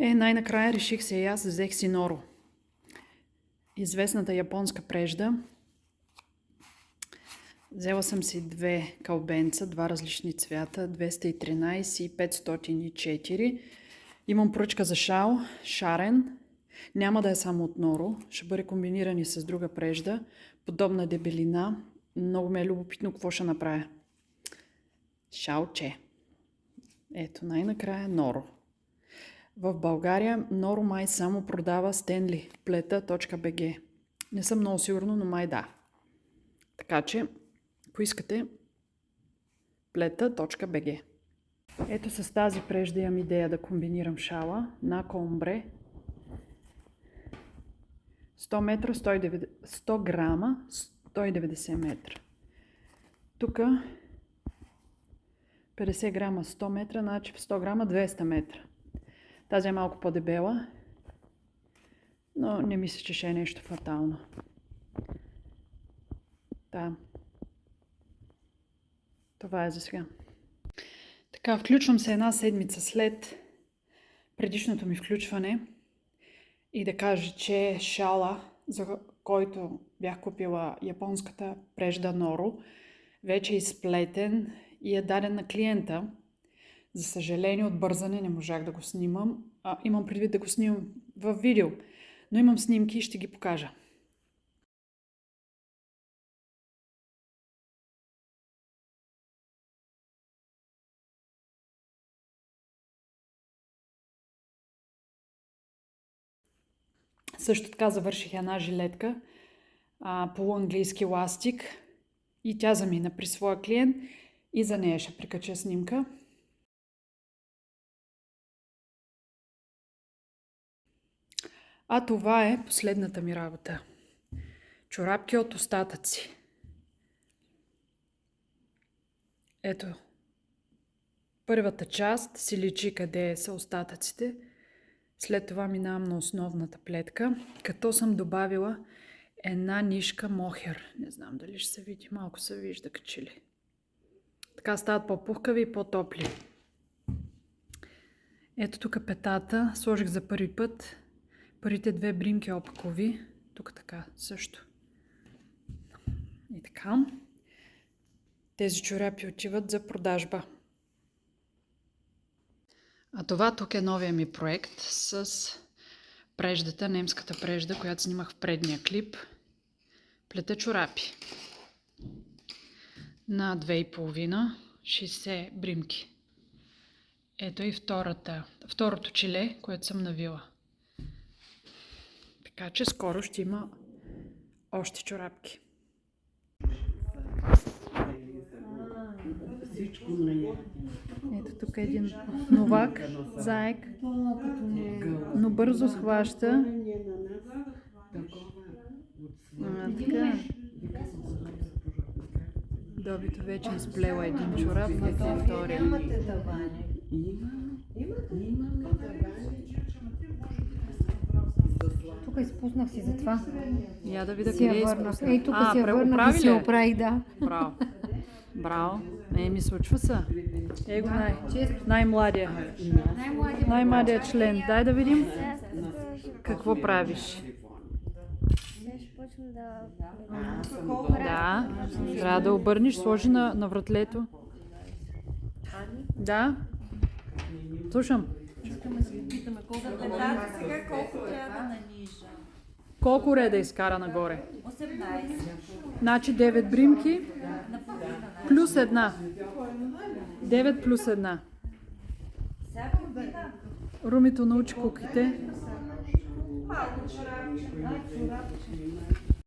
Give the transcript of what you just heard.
Най-накрая реших се и аз, взех си норо. Известната японска прежда. Взела съм си две кълбенца, два различни цвята, 213 и 504. Имам поръчка за шал, шарен. Няма да е само от норо, ще бъде комбиниран и с друга прежда. Подобна дебелина. Много ме е любопитно какво ще направя. Шалче. Ето, най-накрая норо. В България норо май само продава Стенли, pleta.bg. Не съм много сигурна, но май да. Така че, ако искате, pleta.bg. Ето с тази прежда имам идея да комбинирам шала на омбре. 100 метра, 100 грама, 190 метра. Тук 50 грама, 100 метра, значи в 100 грама 200 метра. Тази е малко по-дебела, но не мисля, че ще е нещо фатално. Да. Това е за сега. Така, включвам се една седмица след предишното ми включване и да кажа, че шала, за който бях купила японската прежда норо, вече е изплетен и е даден на клиента. За съжаление, от бързане не можах да го снимам. Имам предвид да го снимам в видео, но имам снимки и ще ги покажа. Също така завърших една жилетка, полуанглийски ластик, и тя замина при своя клиент и за нея ще прикача снимка. А това е последната ми работа. Чорапки от остатъци. Ето, първата част си личи къде са остатъците. След това минавам на основната плетка, като съм добавила една нишка мохер. Не знам дали ще се види, малко се вижда като ли. Така стават по-пухкави и по-топли. Ето тук петата, сложих за първи път първите две бримки опакови. Тук така също. И така. Тези чорапи отиват за продажба. А това тук е новия ми проект с преждата, немската прежда, която снимах в предния клип. Плета чорапи. На 2,5, 60 бримки. Ето и второто чиле, което съм навила. Така че скоро ще има още чорапки. Ето тук е един новак, заек, но бързо схваща. Така. Добито вече изплела един чорап, ето и втория. Тук изпуснах си за това. Я да видя къде изпуснах. Ей, тук си я върнах и си оправих, да. Браво. Браво. Ми случва се. Ей го най-младия. Най-младия член. Дай да видим какво правиш. Да. Трябва да обърнеш, сложи на вратлето. Да. Слушам. Сега колко трябва да нанижа? Колко реда изкара нагоре? 18. Значи 9 бримки плюс една. 9 плюс една. Румито научи куките. Малко чорапче.